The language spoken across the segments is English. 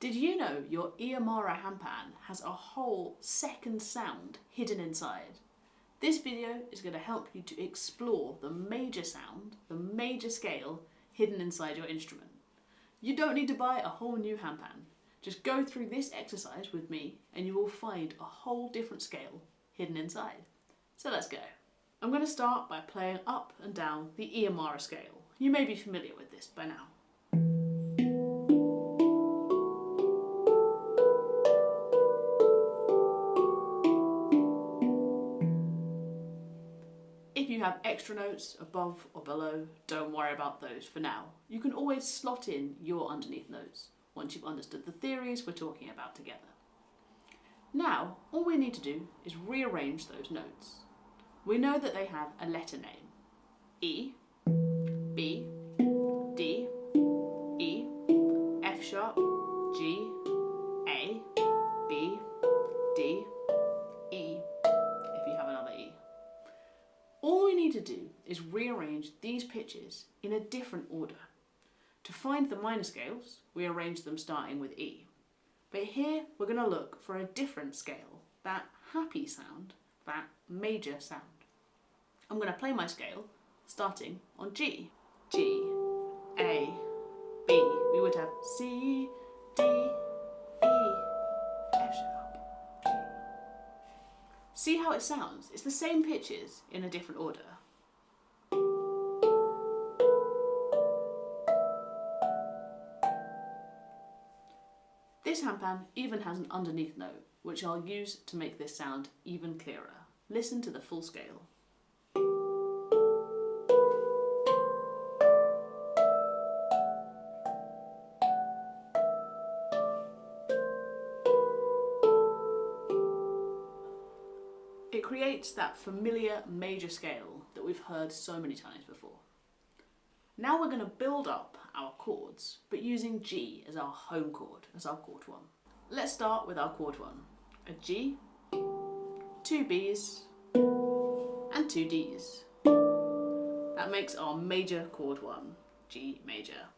Did you know your E Amara handpan has a whole second sound hidden inside? This video is going to help you to explore the major sound, the major scale hidden inside your instrument. You don't need to buy a whole new handpan. Just go through this exercise with me and you will find a whole different scale hidden inside. So let's go. I'm going to start by playing up and down the E Amara scale. You may be familiar with this by now. If you have extra notes above or below, don't worry about those for now. You can always slot in your underneath notes once you've understood the theories we're talking about together. Now, all we need to do is rearrange those notes. We know that they have a letter name: E, B, D, E, F sharp, G, A, B, D, E, if you have another E. All we need to do is rearrange these pitches in a different order. To find the minor scales, we arrange them starting with E. But here we're going to look for a different scale, that happy sound, that major sound. I'm going to play my scale starting on G. G, A, B. We would have C, D, E, F sharp, G. See how it sounds? It's the same pitches in a different order. This handpan even has an underneath note, which I'll use to make this sound even clearer. Listen to the full scale. It creates that familiar major scale that we've heard so many times before. Now we're going to build up our chords, but using G as our home chord, as our chord 1. Let's start with our chord 1. A G, 2 Bs, and 2 Ds. That makes our major chord 1, G major.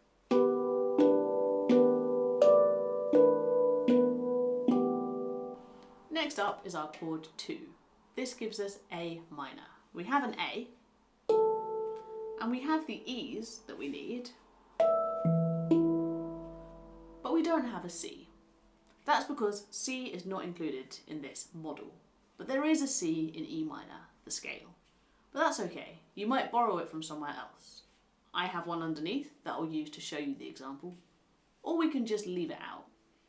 Next up is our chord 2. This gives us A minor. We have an A, and we have the E's that we need, but we don't have a C. That's because C is not included in this model, but there is a C in E minor, the scale. But that's okay, you might borrow it from somewhere else. I have one underneath that I'll use to show you the example, or we can just leave it out.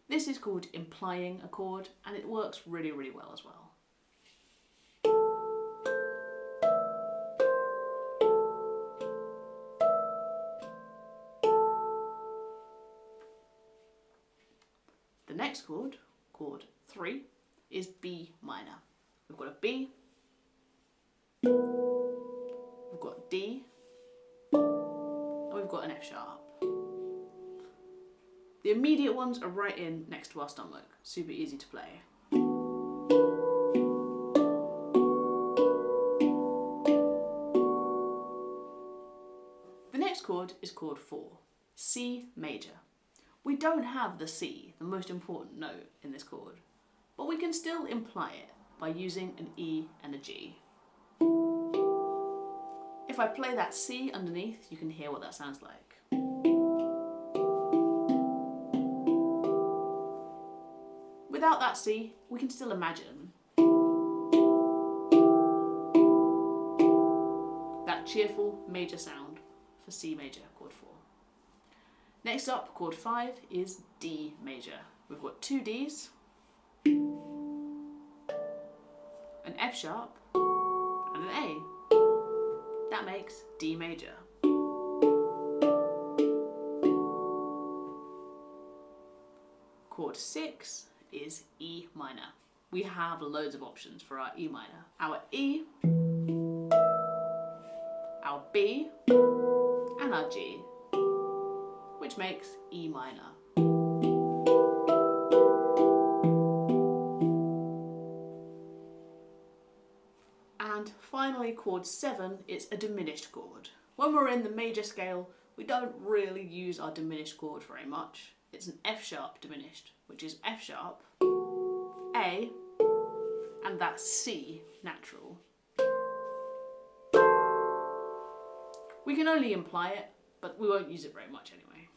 This is called implying a chord, and it works really, really well as well. The next chord, chord 3, is B minor. We've got a B, we've got D, and we've got an F sharp. The immediate ones are right in next to our stomach, super easy to play. The next chord is chord 4, C major. We don't have the C, the most important note in this chord, but we can still imply it by using an E and a G. If I play that C underneath, you can hear what that sounds like. Without that C, we can still imagine that cheerful major sound for C major, chord 4. Next up, chord 5 is D major. We've got 2 Ds, an F sharp, and an A. That makes D major. Chord 6 is E minor. We have loads of options for our E minor. Our E, our B, and our G, which makes E minor. And finally, chord 7 is a diminished chord. When we're in the major scale, we don't really use our diminished chord very much. it's an F sharp diminished, which is F sharp, A, and that's C natural. We can only imply it, but we won't use it very much anyway.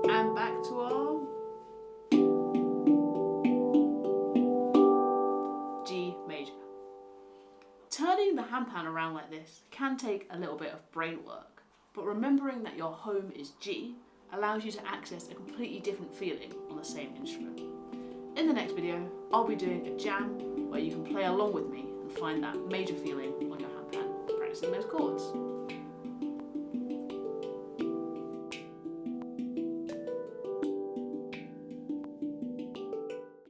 And back to our G major. Turning the handpan around like this can take a little bit of brain work, but remembering that your home is G allows you to access a completely different feeling on the same instrument. In the next video, I'll be doing a jam where you can play along with me and find that major feeling on your handpan, practicing those chords.